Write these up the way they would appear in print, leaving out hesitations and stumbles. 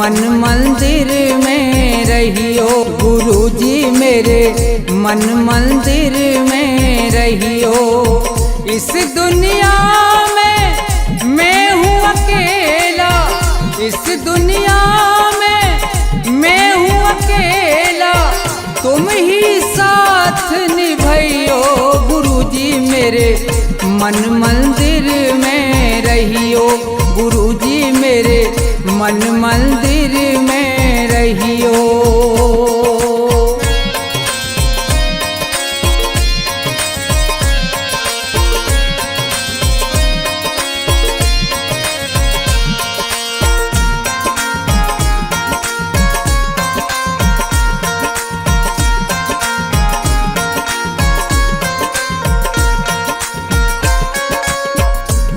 मन मंदिर में रहियो। गुरुजी मेरे मन मंदिर में रहियो। इस दुनिया में मैं हूँ अकेला, इस दुनिया में मैं हूँ अकेला, तुम ही साथ निभाइयो। गुरुजी मेरे मन मंदिर में रहियो। गुरुजी मेरे मन मंदिर में रहियो।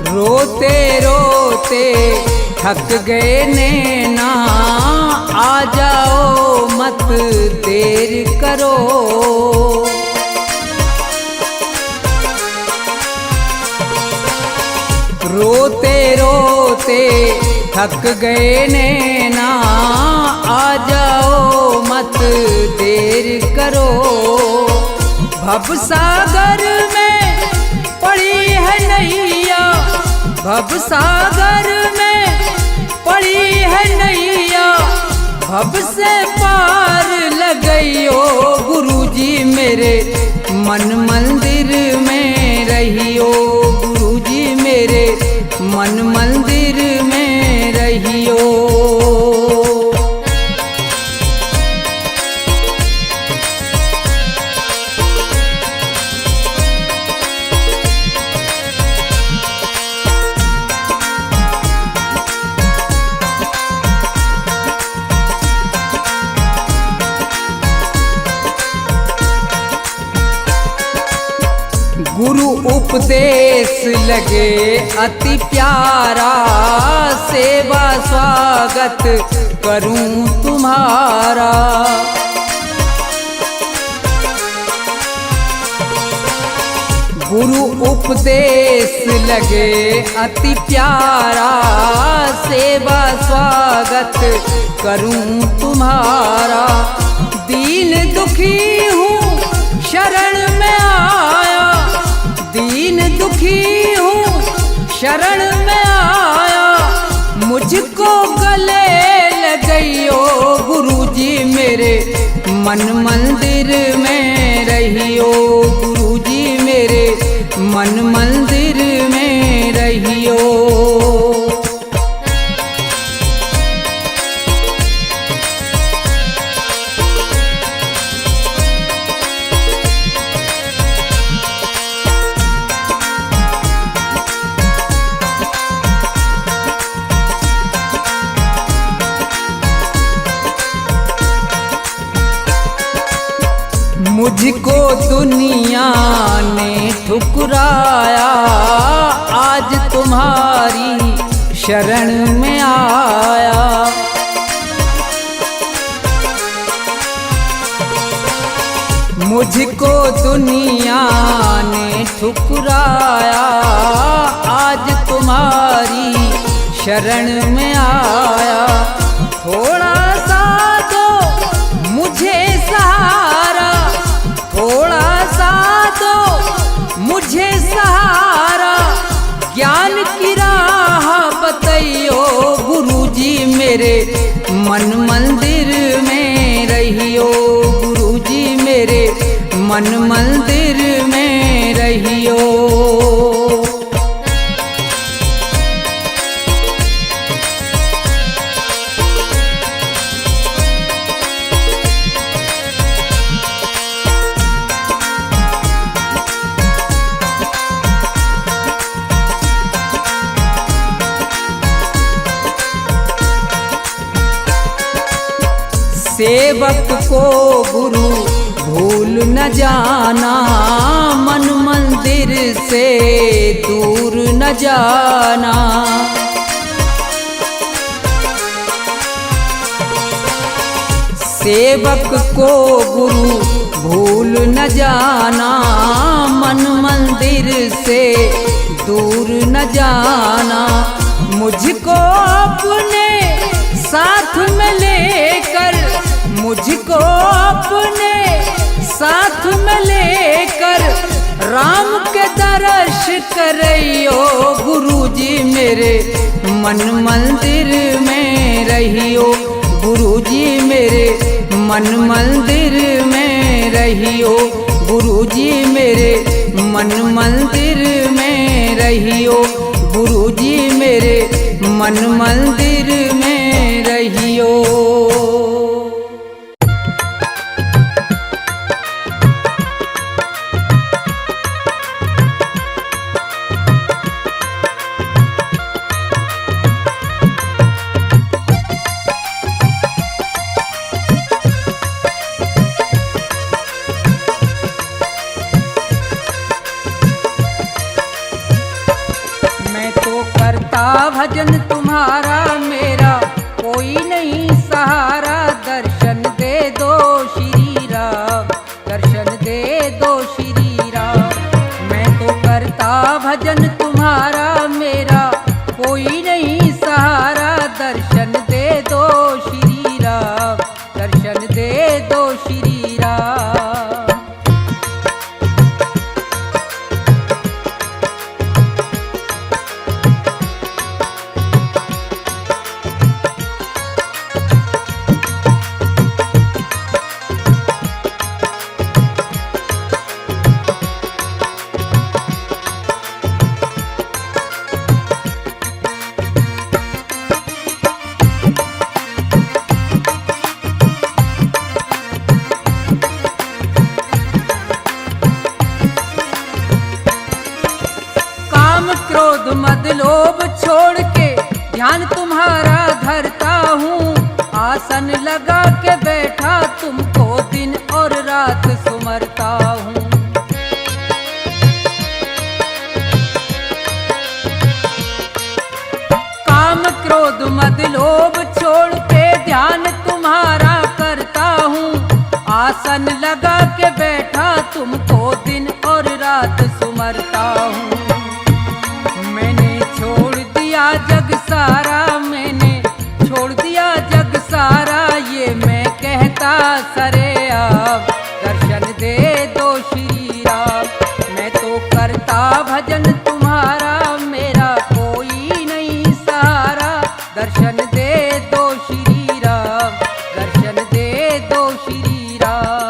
रोते रोते थक गए नैना, आ जाओ मत देर करो। रोते रोते थक गए नैना, आ जाओ मत देर करो। भवसागर में पड़ी है नैया, भवसागर में पड़ी है नैया, भव से पार लगइयो। गुरुजी मेरे मन मंदिर में रहियो। गुरुजी मेरे मन मंदिर में रहियो। गुरु उपदेश लगे अति प्यारा, सेवा स्वागत करूं तुम्हारा। गुरु उपदेश लगे अति प्यारा, सेवा स्वागत करूं तुम्हारा। दीन दुखी हूँ शरण में आया, दीन दुखी हूँ शरण में आया, मुझको गले लगइयो। गुरुजी मेरे मन मंदिर में रहियो। गुरुजी मेरे मन मंदिर में रहियो। मुझको दुनिया ने ठुकराया, आज तुम्हारी शरण में आया। मुझको दुनिया ने ठुकराया, आज तुम्हारी शरण में आया। थोड़ा सा दो मुझे सहारा, थोड़ा सा दो मुझे सहारा, ज्ञान की राह बताइयो। गुरुजी मेरे मन मंदिर में रहियो। गुरुजी मेरे मन मंदिर में रहियो। सेवक को गुरु भूल न जाना, मन मंदिर से दूर न जाना। सेवक को गुरु भूल न जाना, मन मंदिर से दूर न जाना। मुझको अपने साथ साथ में लेकर मुझको अपने साथ में लेकर राम के दर्श करियो गुरुजी मेरे मन मंदिर में रहियो गुरुजी मेरे मन मंदिर में रहियो गुरुजी मेरे मन मंदिर में रहियो गुरुजी मेरे मन मंदिर में रहियो। भजन तुम्हारा मेरा कोई नहीं सहारा, दर्शन दे दो श्री राम, दर्शन दे दो श्री राम। मैं तो करता भजन तुम्हारा मेरा कोई नहीं सहारा, दर्शन दे दो श्री राम, दर्शन दे दो श्री राम। क्रोध मद लोभ छोड़ के ध्यान तुम्हारा धरता हूँ, आसन लगा के बैठा तुमको दिन और रात सुमरता हूँ। काम क्रोध मद लोभ छोड़ के ध्यान तुम्हारा करता हूँ, आसन लगा के बैठा तुमको दिन और रात सुमरता हूँ। छोड़ दिया जग सारा, मैंने छोड़ दिया जग सारा, ये मैं कहता सरेआम, दर्शन दे दो श्री राम। मैं तो करता भजन तुम्हारा मेरा कोई नहीं सहारा, दर्शन दे दो श्री राम, दर्शन दे दो श्री राम।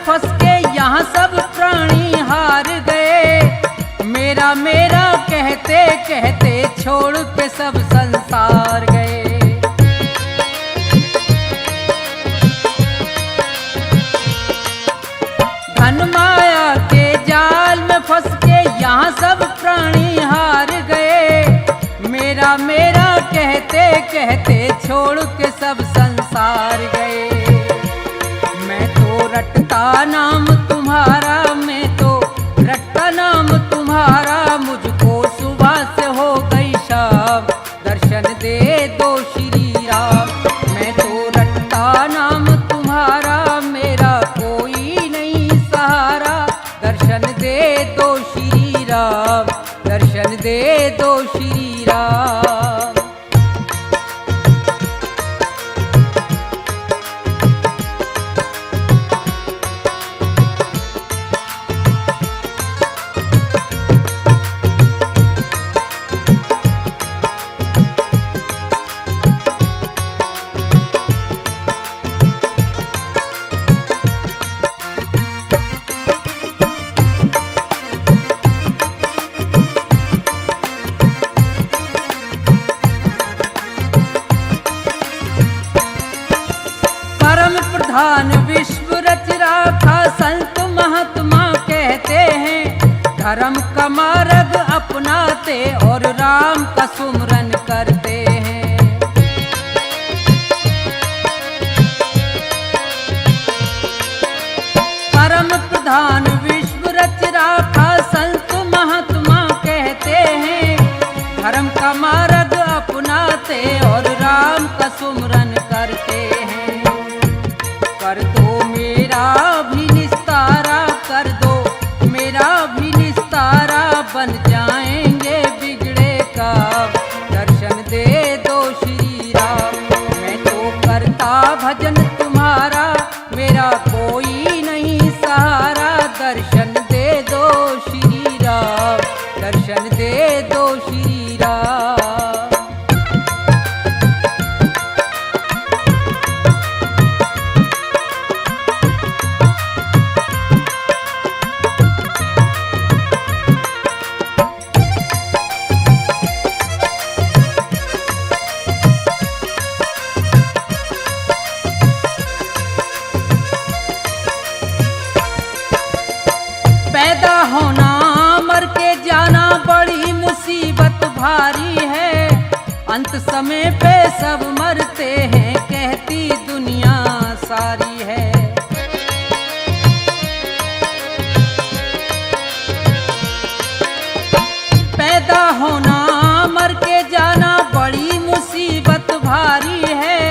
फंस के यहाँ सब प्राणी हार गए, मेरा मेरा कहते कहते छोड़ के सब संसार गए। धन माया के जाल में फंस के यहाँ सब प्राणी हार गए, मेरा मेरा कहते कहते छोड़ के सब संसार गए। मैं तो रटता नाम तुम्हारा, मैं तो रटता नाम तुम्हारा, मुझको सुबह से हो गई शाम, दर्शन दे दो श्री राम। मैं तो रटता नाम तुम्हारा मेरा कोई नहीं सहारा, दर्शन दे दो श्री राम, दर्शन दे दो श्री राम। प्रधान विश्व रच राखा संत महात्मा कहते हैं, धर्म का मार्ग अपनाते और राम का सुमरन करते हैं। समाधान विश्व रच राखा संत महात्मा कहते हैं। धर्म का मार्ग अपनाते और राम का सुमरन करते हैं। कर दो मेरा भी निस्तारा, कर दो मेरा भी निस्तारा, बन जाएंगे बिगड़े काम, दर्शन दे दो श्री राम। मैं तो करता भजन तुम्हारा, मेरा कोई नहीं सहारा, दर्शन दे दो श्री राम, दर्शन दे दो श्री राम। पैदा होना मर के जाना बड़ी मुसीबत भारी है। अंत समय पे सब मरते हैं कहती दुनिया सारी है। पैदा होना मर के जाना बड़ी मुसीबत भारी है।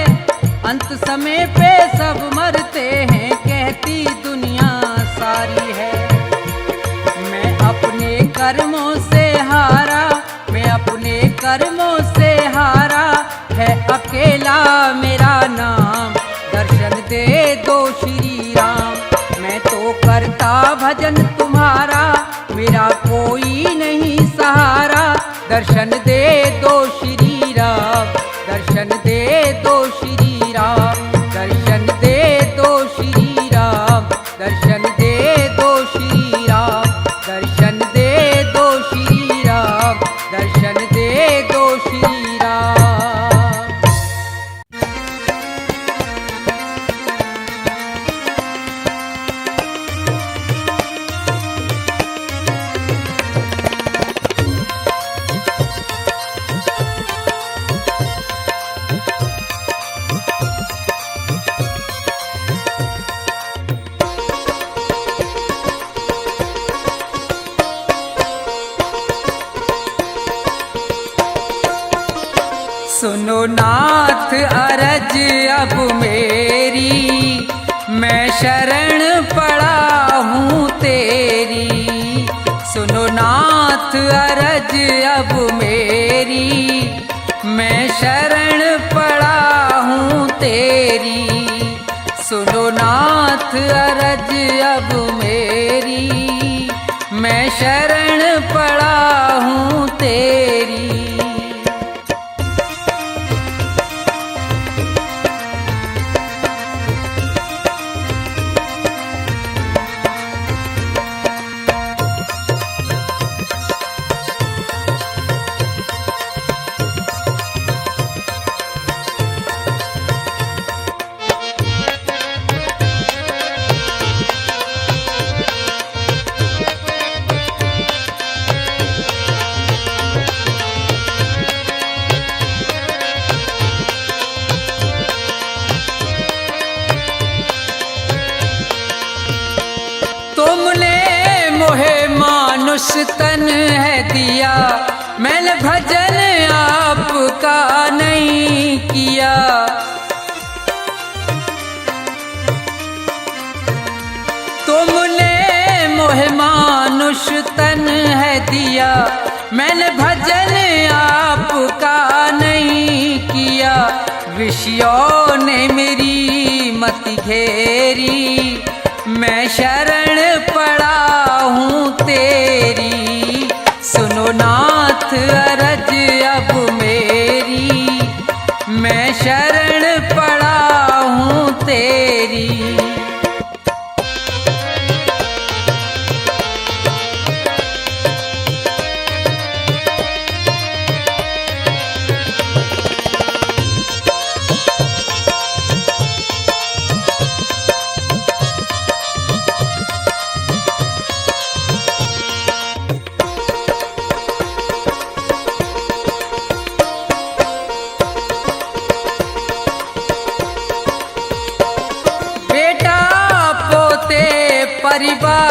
अंत समय पे सब मरते हैं कहती दुनिया सारी है। अपने कर्मों से हारा, मैं अपने कर्मों से हारा, है अकेला मेरा नाम, दर्शन दे दो श्री राम। मैं तो करता भजन तुम्हारा, मेरा कोई नहीं सहारा, दर्शन दे दो श्री राम, दर्शन दे दो श्री राम, दर्शन दे दो श्री राम, दर्शन दे दो श्री राम, दर्शन दे दो श्री राम, दर्शन दे दो श्री राम। सुनो नाथ अरज अब मेरी, मैं शरण पड़ा हूँ तेरी। सुनो नाथ अरज अब मेरी, मैं शरण पड़ा हूँ तेरी। सुनो नाथ अरज अब मेरी, मैं शरण पड़ा हूँ तेरी। मानुष तन है दिया, मैंने भजन आपका नहीं किया। तुमने मोहे मानुष तन है दिया, मैंने भजन आपका नहीं किया। विषयों ने मेरी मति घेरी, मैं शरण पड़ा हूँ तेरी। सुनो नाथ अरज अब मेरी, मैं शरण पड़ा हूँ तेरी।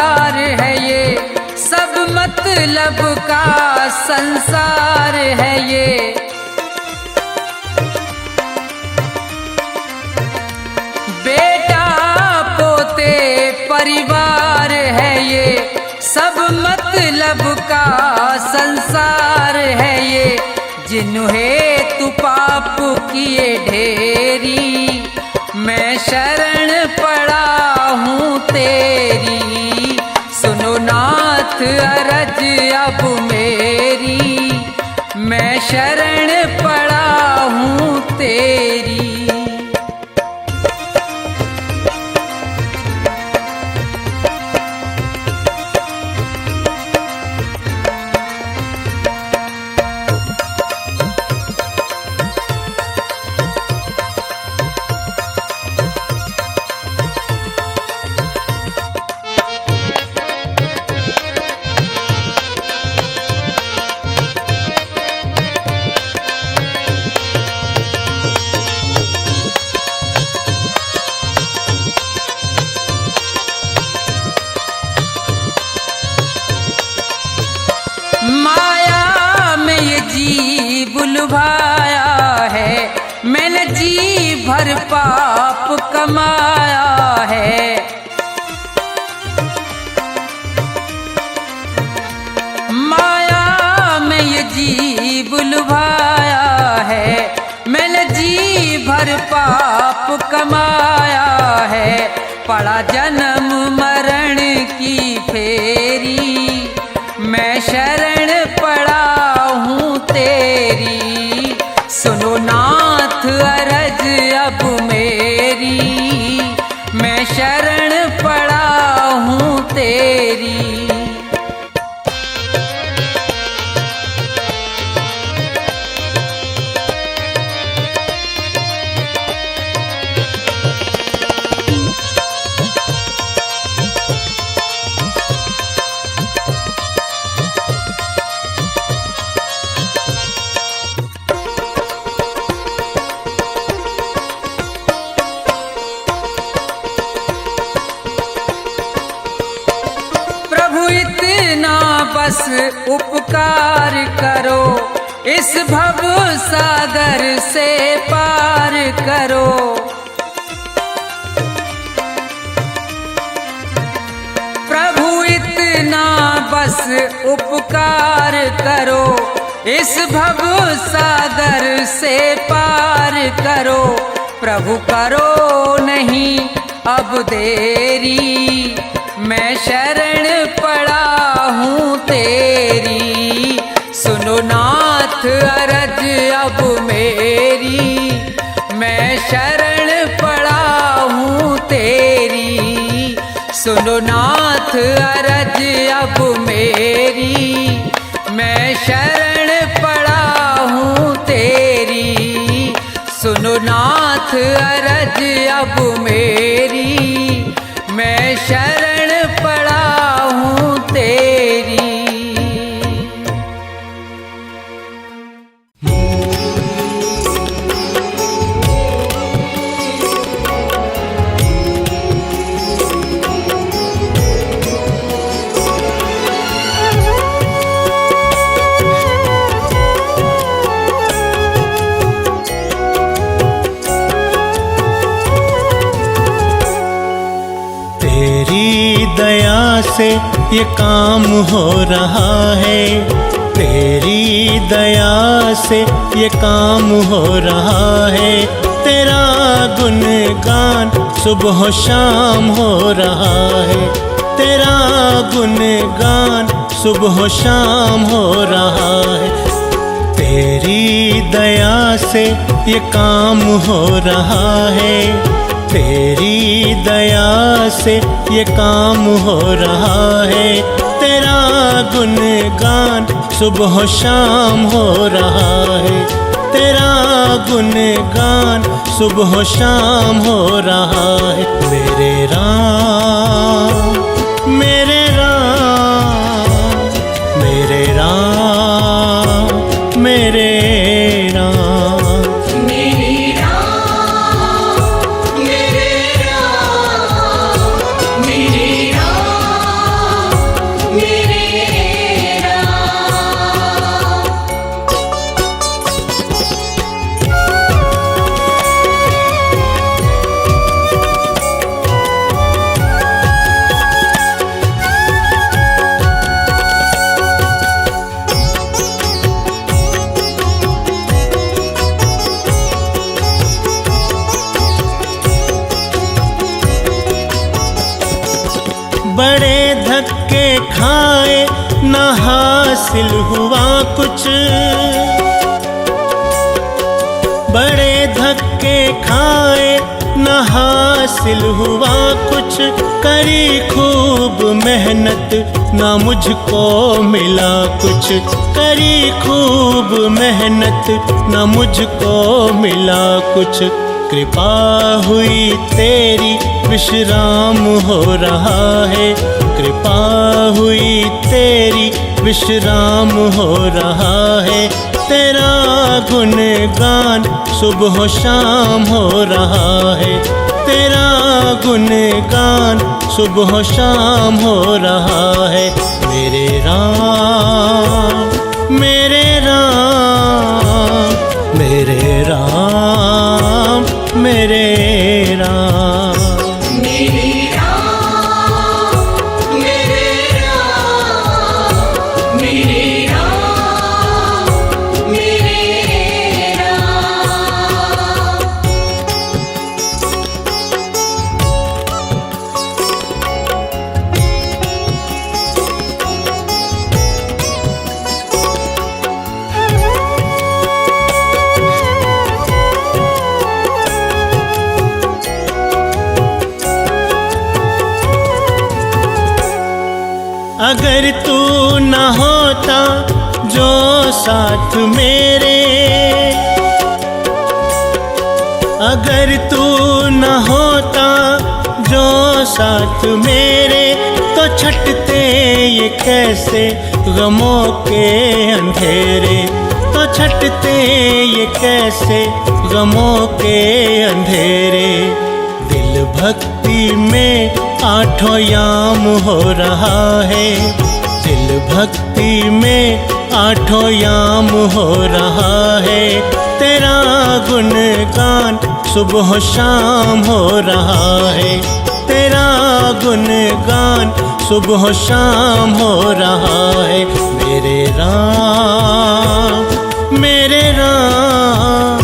परिवार है ये, सब मतलब का संसार है ये। बेटा पोते परिवार है ये, सब मतलब का संसार है ये। जिन्हें तू पाप किए ढेरी, मैं शरण पड़ा हूँ तेरी। सुनो नाथ अरज अब मेरी, मैं शरण पड़ा हूँ तेरी। माया में ये जी बुलवाया है, मैंने जी भर पाप कमाया है। माया में ये जी बुलवाया है, मैंने जी भर पाप कमाया है। पड़ा जन्म मरण की फेरी, मैं शरण पड़ा हूँ तेरी। सुनो नाथ अरज अब मेरी, मैं शरण पड़ा हूँ तेरी। बस उपकार करो, इस भव सागर से पार करो। प्रभु इतना बस उपकार करो, इस भव सागर से पार करो। प्रभु करो नहीं अब देरी, मैं शरण पड़ा हूँ तेरी। सुनो नाथ अरज अब मेरी, मैं शरण पड़ा हूँ तेरी। सुनो नाथ अरज अब मेरी, मैं शरण पड़ा हूँ तेरी। सुनो नाथ अरज अब मेरी, मैं शरण पड़ा हूँ तेरी। दया से ये काम हो रहा है, तेरी दया से ये काम हो रहा है। तेरा गुणगान सुबह शाम हो रहा है, तेरा गुणगान सुबह शाम हो रहा है। तेरी दया से ये काम हो रहा है, तेरी दया से ये काम हो रहा है। तेरा गुणगान सुबह शाम हो रहा है, तेरा गुणगान सुबह शाम हो रहा है। मेरे राम मेरे राम मेरे राम मेरे खाए न हासिल हुआ कुछ, बड़े धक्के खाए न हासिल हुआ कुछ, करी खूब मेहनत ना मुझको मिला कुछ, करी खूब मेहनत ना मुझको मिला कुछ। कृपा हुई तेरी विश्राम हो रहा है, कृपा हुई तेरी विश्राम हो रहा है, तेरा गुणगान सुबह शाम हो रहा है, तेरा गुणगान सुबह शाम हो रहा है। मेरे राम मेरे राम मेरे राम मेरे राम। अगर तू न होता जो साथ मेरे, अगर तू न होता जो साथ मेरे, तो छटते ये कैसे गमों के अंधेरे, तो छटते ये कैसे गमों के अंधेरे। दिल भक्ति में आठों याम हो रहा है, दिल भक्ति में आठों याम हो रहा है, तेरा गुणगान सुबह शाम हो रहा है, तेरा गुणगान सुबह शाम हो रहा है। मेरे राम मेरे राम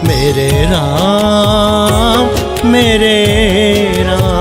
मेरे राम मेरे राम।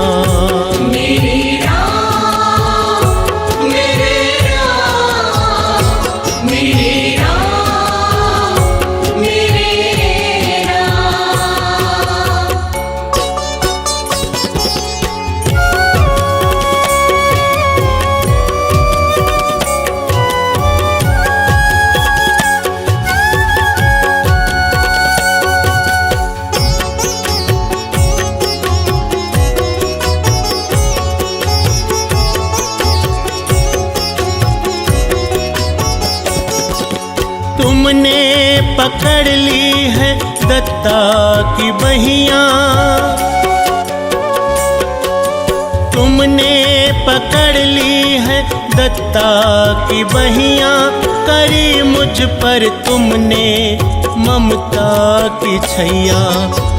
तुमने पकड़ ली है दत्ता की बहियां, तुमने पकड़ ली है दत्ता की बहियां, करी मुझ पर तुमने ममता की छैया,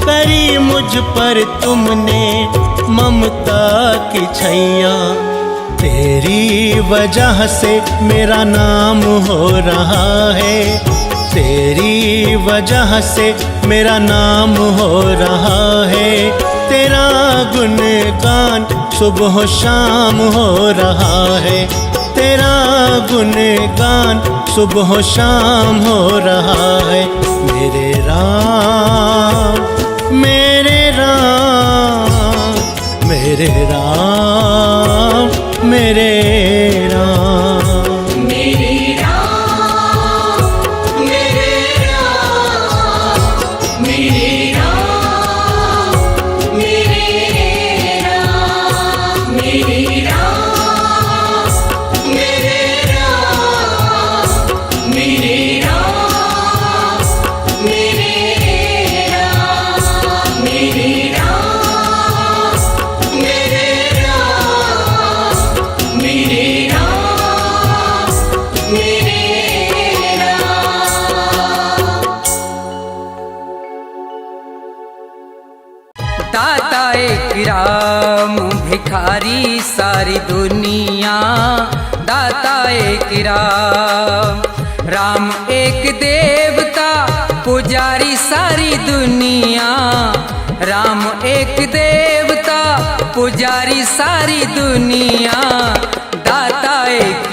करी मुझ पर तुमने ममता की छैया। तेरी वजह से मेरा नाम हो रहा है, तेरी वजह से मेरा नाम हो रहा है, तेरा गुणगान सुबह शाम हो रहा है, तेरा गुणगान सुबह शाम हो रहा है। मेरे राम मेरे राम मेरे राम मेरे राम। दाता एक राम भिखारी सारी दुनिया, दाता एक राम, राम एक देवता पुजारी सारी दुनिया, राम एक देवता पुजारी सारी दुनिया। दाता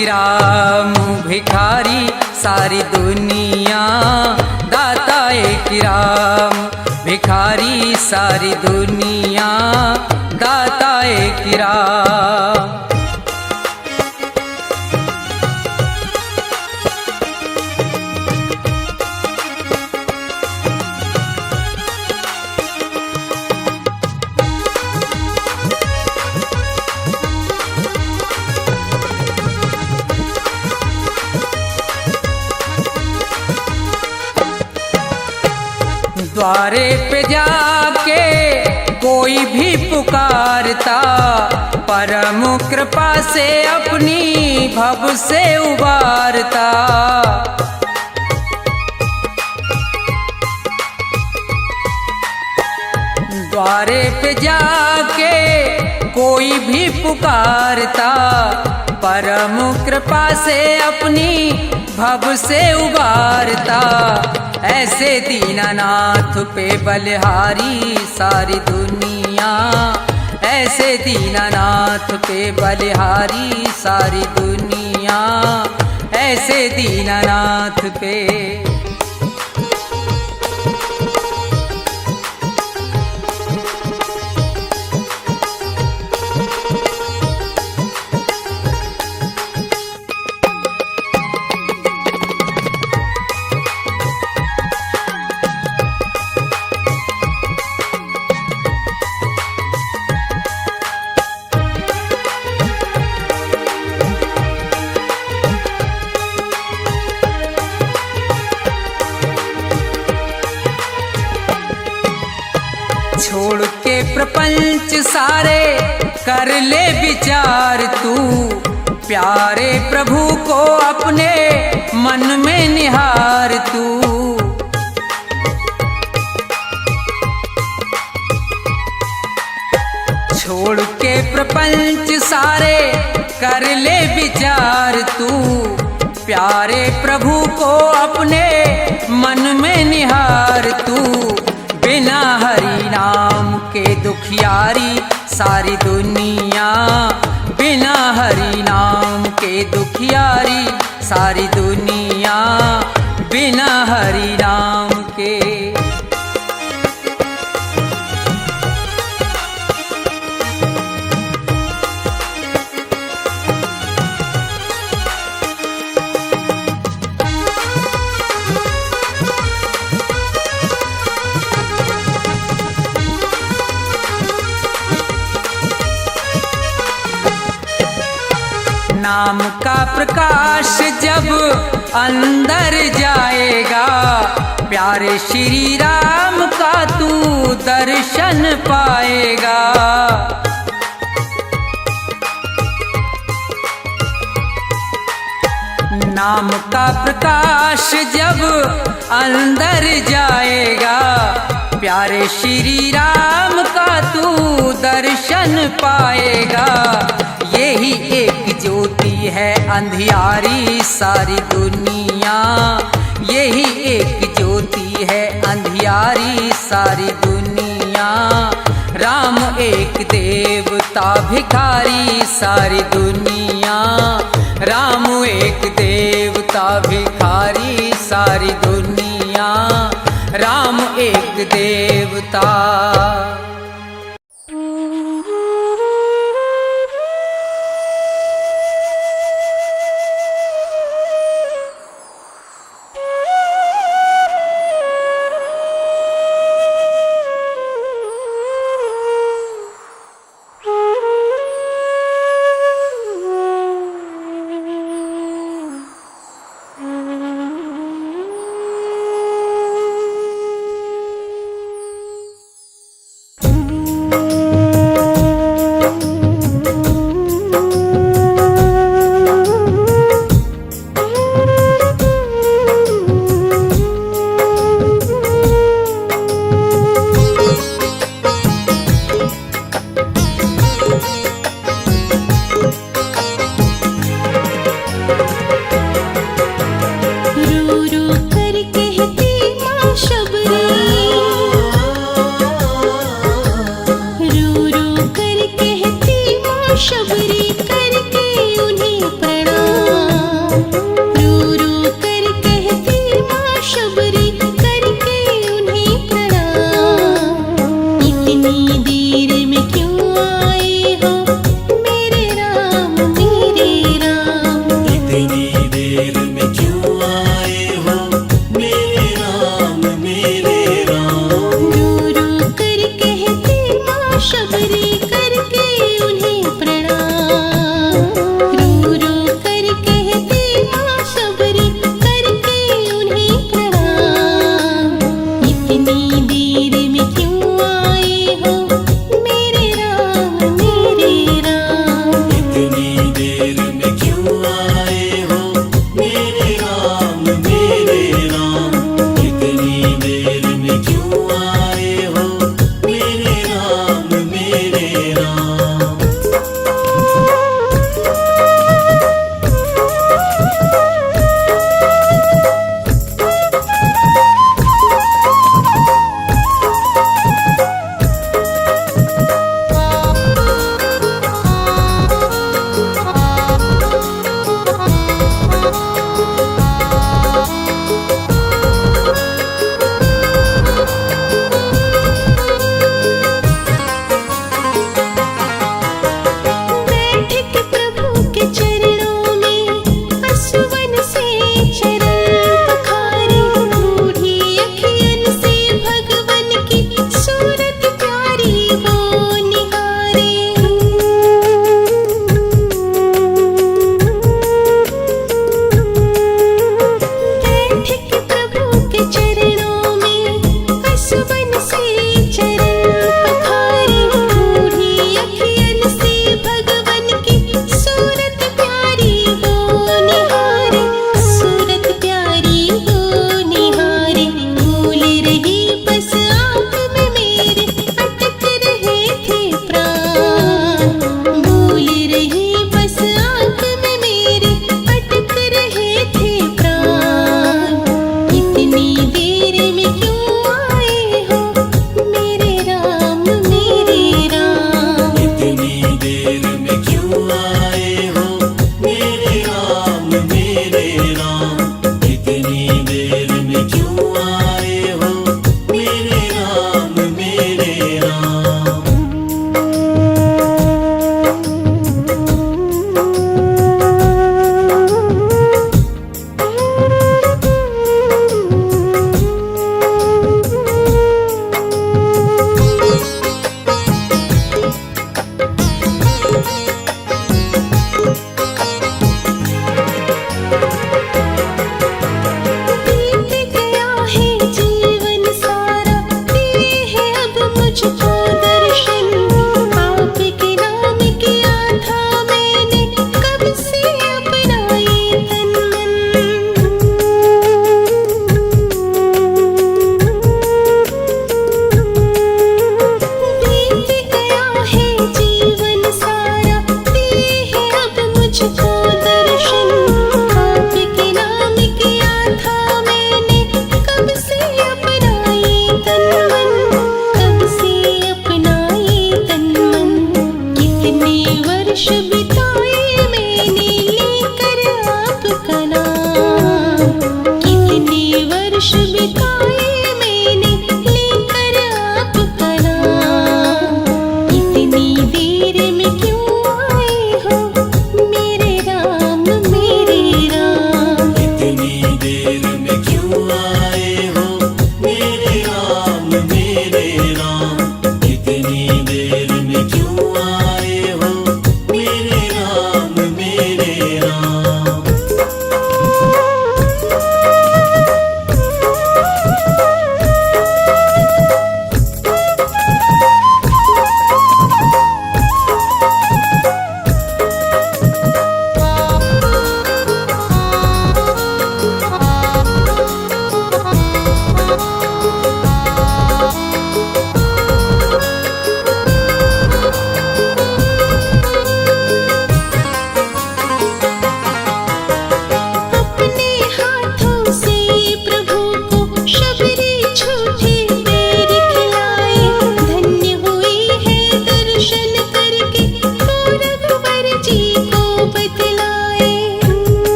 किराम भिखारी सारी दुनिया, दाता किराम भिखारी सारी दुनिया, दाता किराम। द्वारे पे जाके कोई भी पुकारता, परम कृपा से अपनी भव से उबारता। द्वारे पे जाके कोई भी पुकारता, परम कृपा से अपनी भव से उबारता। ऐसे दीनानाथ पे बलिहारी सारी दुनिया, ऐसे दीनानाथ पे बलिहारी सारी दुनिया, ऐसे दीनानाथ पे। छोड़ के प्रपंच सारे कर ले विचार तू, प्यारे प्रभु को अपने मन में निहार तू। छोड़ के प्रपंच सारे कर ले विचार तू, प्यारे प्रभु को अपने मन में निहार तू। बिना हरि नाम के दुखियारी सारी दुनिया, बिना हरि नाम के दुखियारी सारी दुनिया, बिना हरि नाम के। नाम का प्रकाश जब अंदर जाएगा, प्यारे श्री राम का तू दर्शन पाएगा। नाम का प्रकाश जब अंदर जाएगा, प्यारे श्री राम का तू दर्शन पाएगा। यही एक ज्योति है अंधियारी सारी दुनिया, यही एक ज्योति है अंधियारी सारी दुनिया। राम एक देवता भिखारी सारी दुनिया, राम एक देवता भिखारी सारी दुनिया, राम एक देवता।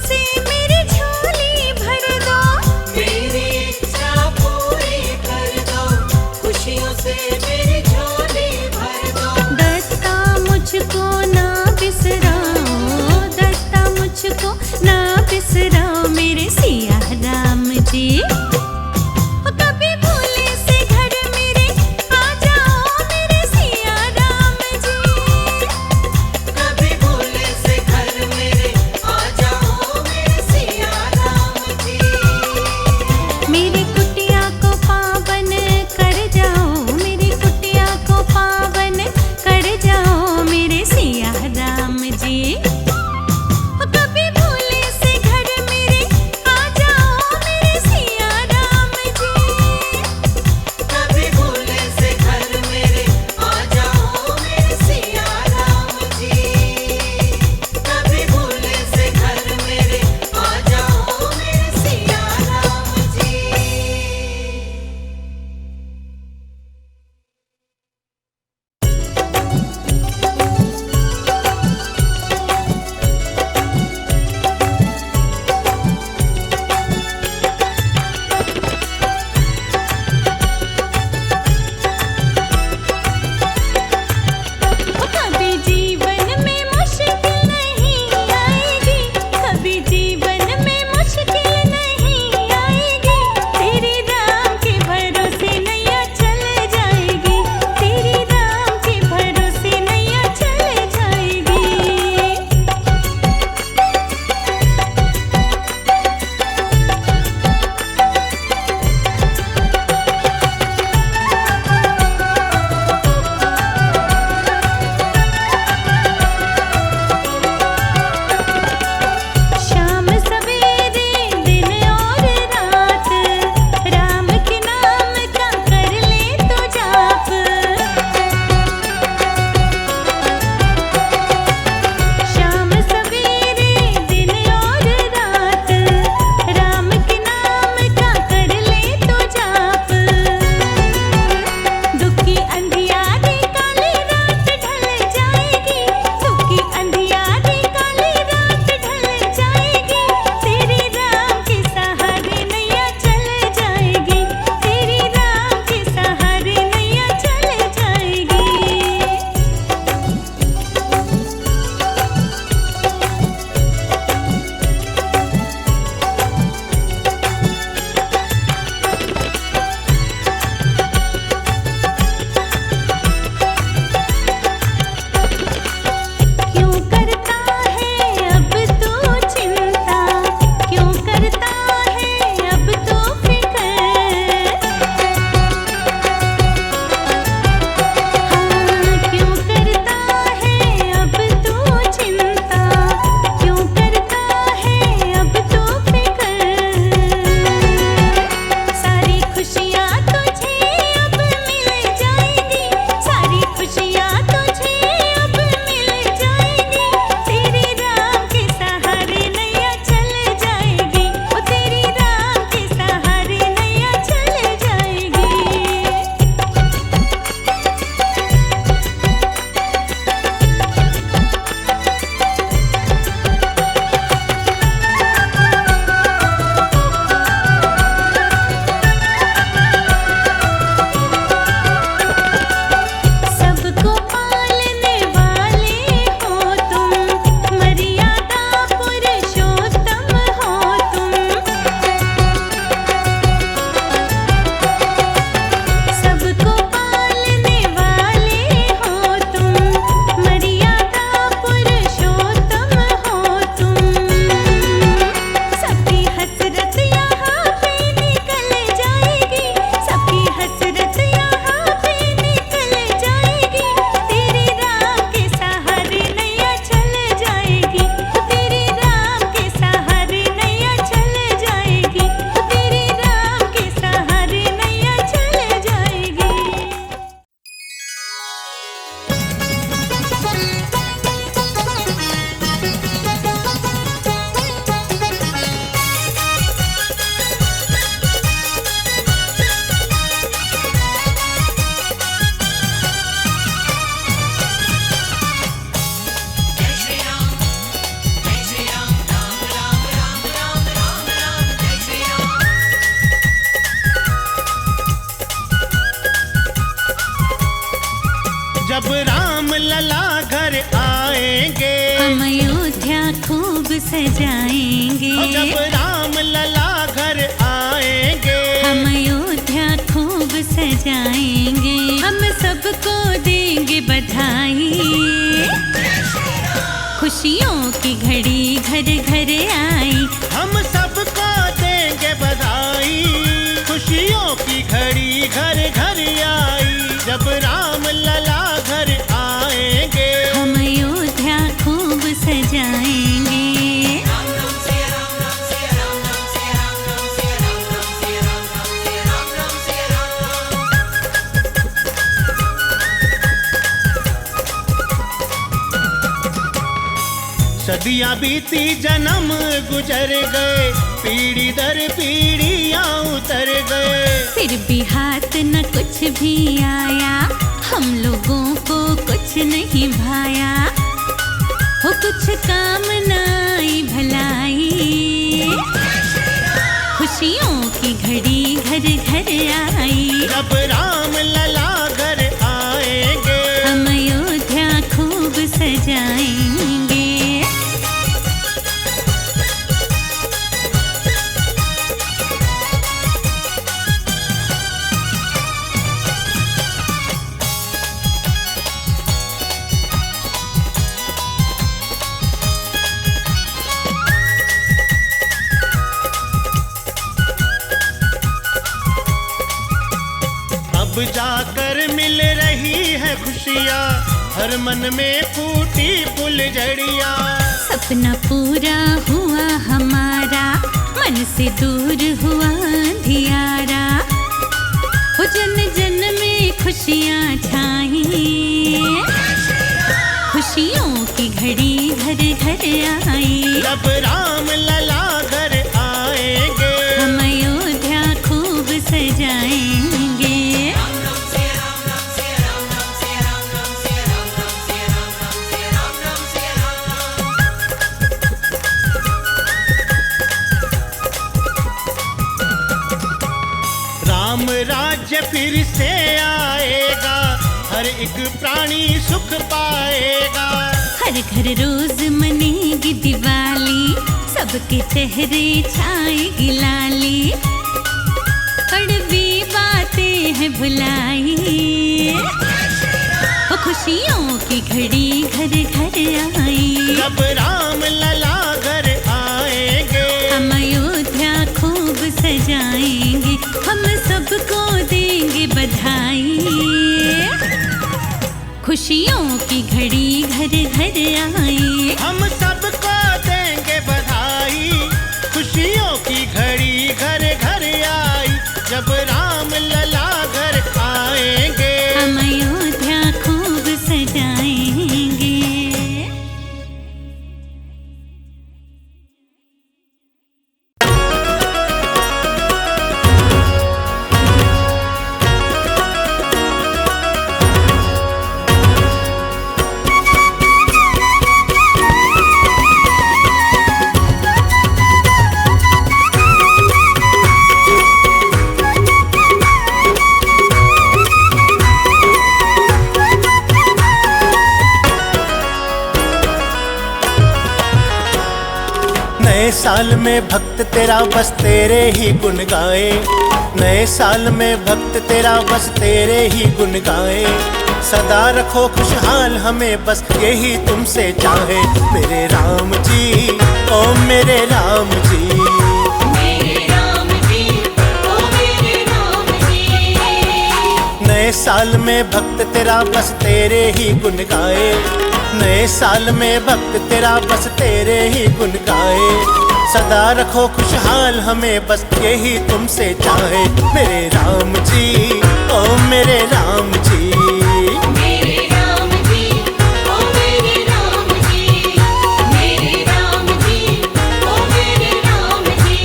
से मेरी झोली भर दो, मेरी इच्छा पूरी कर दो, खुशियों से मेरी झोली भर दो। दत्ता मुझको ना बिसराओ, दत्ता मुझको ना बिसराओ मेरे सिया राम जी। कभी भूले से घर मेरे आ जाओ मेरे सिया राम जी। कभी भूले से घर मेरे आ जाओ मेरे सिया राम जी। मेरी कुटिया को पावन कर जाओ, मेरी कुटिया को पावन कर जाओ मेरे सिया राम जी। कभी भूले से घर मेरे सजाएंगे। जब राम लला घर आएंगे हम अयोध्या खूब सजाएंगे। हम सबको देंगे बधाई। खुशियों की घड़ी घर घर आई। हम सबको देंगे बधाई। खुशियों की घड़ी घर घर आई। जब राम लला घर आएंगे हम अयोध्या खूब सजाएंगे। सदियां बीती जन्म गुजर गए, पीढ़ी दर पीढ़ियां उतर गए। फिर भी हाथ न कुछ भी आया, हम लोगों को कुछ नहीं भाया। हो कुछ काम न आई भलाई। खुशियों की घड़ी घर घर आई। जब राम लला घर आएंगे हम अयोध्या खूब सजाएंगे। अब जाकर मिल रही है खुशियाँ, हर मन में फूटी फुलझड़ियाँ। सपना पूरा हुआ हमारा, मन से दूर हुआ अंधियारा। हो जन जन में खुशियाँ छाई। खुशियों की घड़ी घर घर आई। जब राम लला घर आएंगे हम अयोध्या खूब सजाएंगे। राम राज्य फिर से आएगा, हर एक प्राणी सुख पाएगा। हर घर रोज मनेगी दिवाली, सबके चेहरे छाएगी लाली। कड़वी बातें हैं भुलाई। वो खुशियों की घड़ी घर घर आई। जब राम लला घर आएंगे हम अयोध्या खूब सजाएंगे। हम सबको देंगे बधाई। खुशियों की घड़ी घर घर आई। हम सबको देंगे बधाई। खुशियों की घड़ी घर घर आई। जब राम लला घर आएंगे हम अयोध्या खूब सजाएंगे। नए साल में भक्त तेरा बस तेरे ही गुण गाए। नए साल में भक्त तेरा बस तेरे ही गुण गाए। सदा रखो खुशहाल हमें बस यही तुमसे चाहे। मेरे राम जी ओ मेरे राम जी। मेरे राम जी ओ मेरे राम जी। नए साल में भक्त तेरा बस तेरे ही गुण गाए। नए साल में भक्त तेरा बस तेरे ही गुण गाए। सदा रखो खुशहाल हमें बस यही तुमसे चाहे। मेरे राम जी ओ मेरे राम जी। मेरे राम जी ओ मेरे राम जी। मेरे राम जी ओ मेरे राम जी।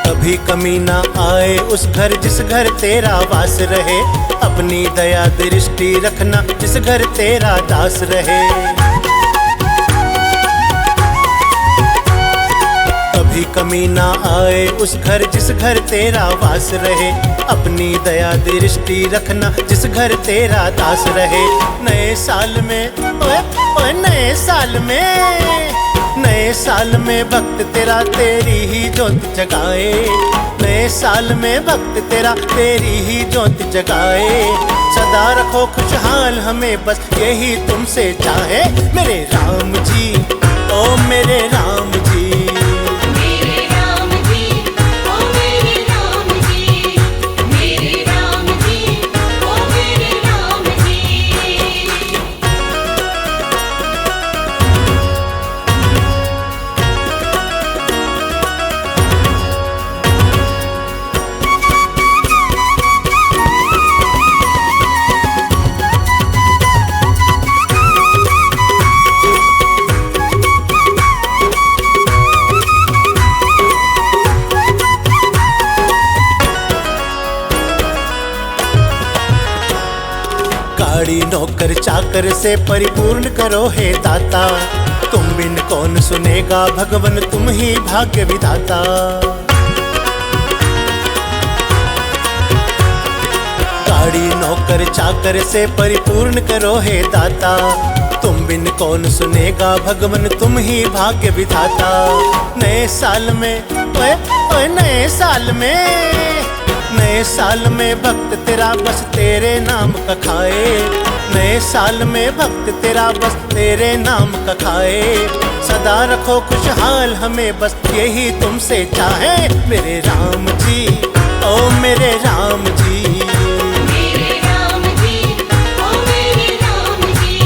कभी कमी ना आए उस घर जिस घर तेरा वास रहे। अपनी दया दृष्टि रखना जिस घर तेरा दास रहे। कमी ना आए उस घर जिस घर तेरा वास रहे। अपनी दया दृष्टि रखना जिस घर तेरा दास रहे। नए साल में ओए ओए नए साल में भक्त तेरा तेरी ही ज्योत जगाए। नए साल में भक्त तेरा तेरी ही ज्योत जगाए। सदा रखो खुशहाल हमें बस यही तुमसे चाहे मेरे राम जी, ओ मेरे राम जी। मेरे राम जी, ओ मेरे राम जी, मेरे राम जी, ओ मेरे राम जी। गाड़ी नौकर चाकर से परिपूर्ण करो हे दाता। तुम बिन कौन सुनेगा भगवन तुम ही भाग्य विधाता। गाड़ी नौकर चाकर से परिपूर्ण करो हे दाता। तुम बिन कौन सुनेगा भगवन तुम ही भाग्य विधाता। नए साल में ओए ओए नए साल में भक्त तेरा बस तेरे नाम का खाए। नए साल में भक्त तेरा बस तेरे नाम का खाए। सदा रखो खुशहाल हमें बस यही तुमसे चाहे मेरे राम जी, ओ मेरे राम जी। मेरे राम जी, ओ मेरे राम जी,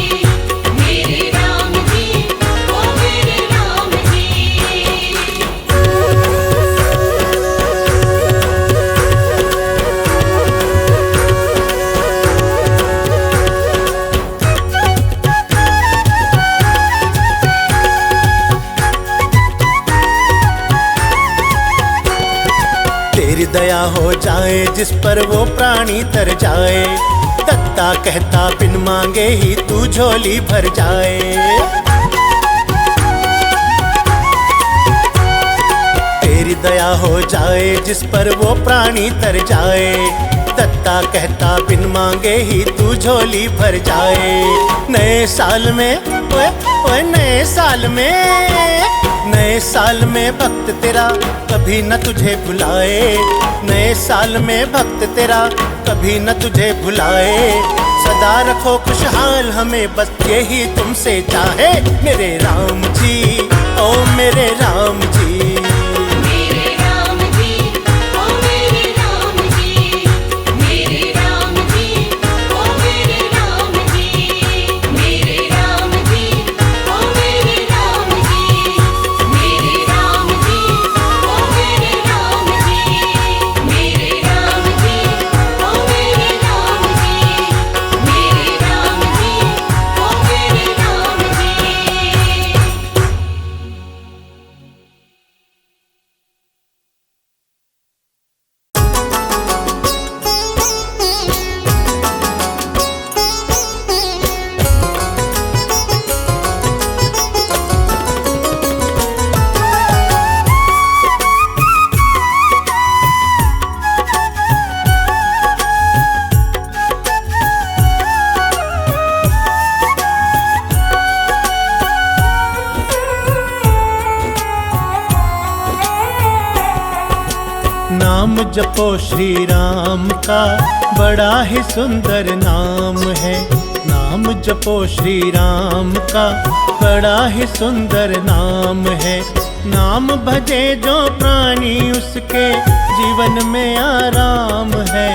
मेरे राम जी, ओ मेरे राम जी। तेरी दया हो जाए जिस पर वो प्राणी तर जाए। दत्ता कहता बिन मांगे ही तू झोली भर जाए। तेरी दया हो जाए जिस पर वो प्राणी तर जाए। दत्ता कहता बिन मांगे ही तू झोली भर जाए। नए साल में ओए ओए नए साल में भक्त तेरा कभी न तुझे भुलाए। नए साल में भक्त तेरा कभी न तुझे भुलाए। सदा रखो खुशहाल हमें बस यही तुमसे चाहे मेरे राम जी, ओ मेरे राम जी। मेरे राम जी, ओ मेरे राम जी, मेरे राम जी, ओ मेरे राम जी। मेरे राम जी, ओ मेरे राम जी, मेरे राम जी, ओ मेरे राम जी। मेरे राम जी, ओ मेरे राम जी, मेरे राम जी, ओ मेरे राम जी। नाम जपो श्री राम का बड़ा ही सुंदर नाम है। नाम जपो श्री राम का बड़ा ही सुंदर नाम है। नाम भजे जो प्राणी उसके जीवन में आराम है।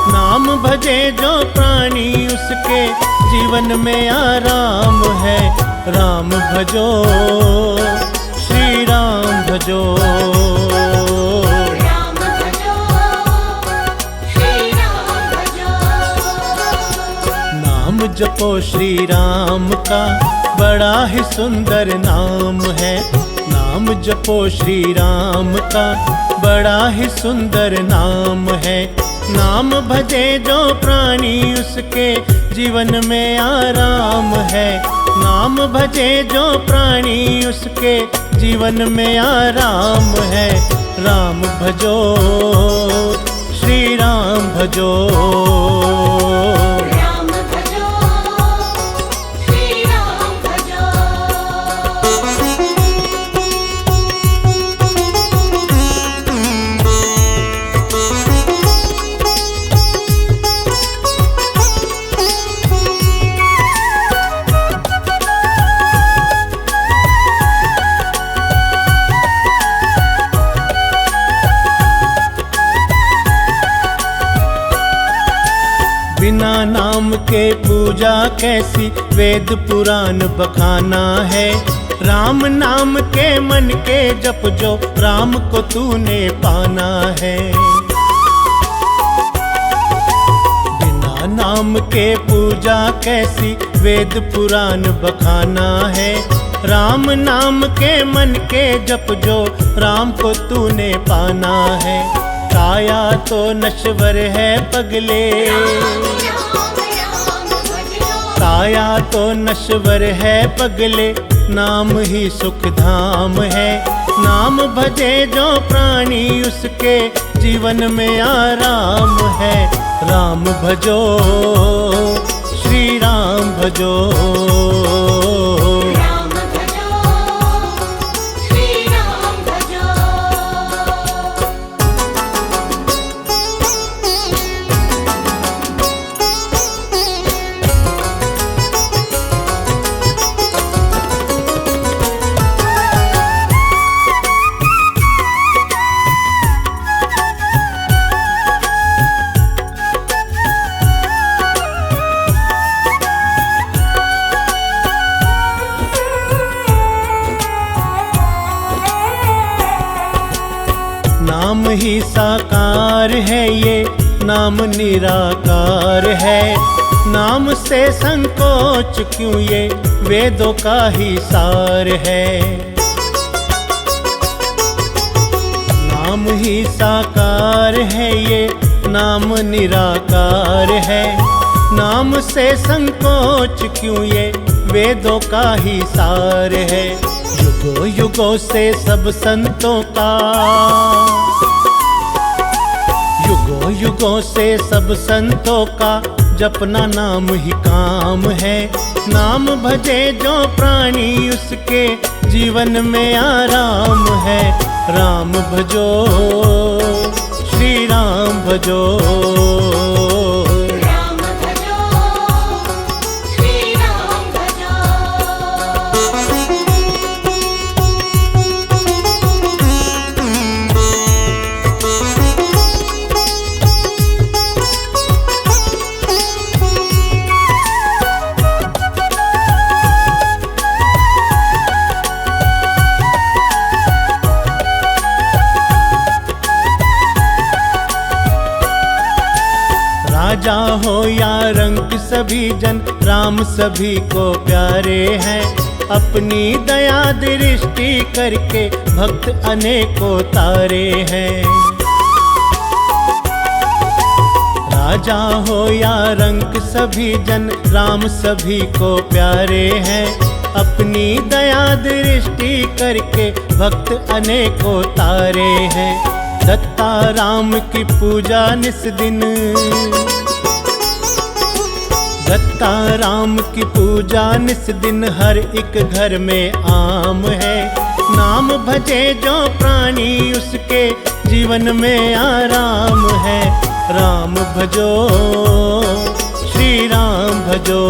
नाम भजे जो प्राणी उसके जीवन में आराम है। राम भजो श्री राम भजो। राम भजो, श्री राम भजो। नाम जपो श्री राम का बड़ा ही सुंदर नाम है। नाम जपो श्री राम का बड़ा ही सुंदर नाम है। नाम भजे जो प्राणी उसके जीवन में आराम है। नाम भजे जो प्राणी उसके जीवन में आराम है। राम भजो, श्री राम भजो। राम भजो, श्री राम भजो। बिना नाम के पूजा कैसी, वेद पुराण बखाना है। राम नाम के मन के जप जो, राम को तूने पाना है। बिना नाम के पूजा कैसी, वेद पुराण बखाना है। राम नाम के मन के जप जो, राम को तूने पाना है। काया तो नश्वर है पगले, काया तो नश्वर है पगले, नाम ही सुख धाम है। नाम भजे जो प्राणी, उसके जीवन में आराम है। राम भजो, श्री राम भजो। राम भजो, श्री राम भजो। नाम ही साकार है ये, नाम निराकार है। नाम से संकोच क्यों, ये वेदों का ही सार है। नाम ही साकार है ये, नाम निराकार है। नाम से संकोच क्यों, ये वेदों का ही सार है। युगों युगों से सब संतों का, युगों युगों से सब संतों का जपना नाम ही काम है। नाम भजे जो प्राणी, उसके जीवन में आराम है। राम भजो, श्री राम भजो। राम भजो, श्री राम भजो। राजा हो या रंक सभी जन, राम सभी को प्यारे हैं। अपनी दया दृष्टि करके भक्त अनेकों तारे हैं। राजा हो या रंक सभी जन, राम सभी को प्यारे हैं। अपनी दया दृष्टि करके भक्त अनेकों तारे हैं। दत्ता राम की पूजा निस दिन, दत्ता राम की पूजा निस दिन हर एक घर में आम है। नाम भजे जो प्राणी, उसके जीवन में आराम है। राम भजो, श्री राम भजो।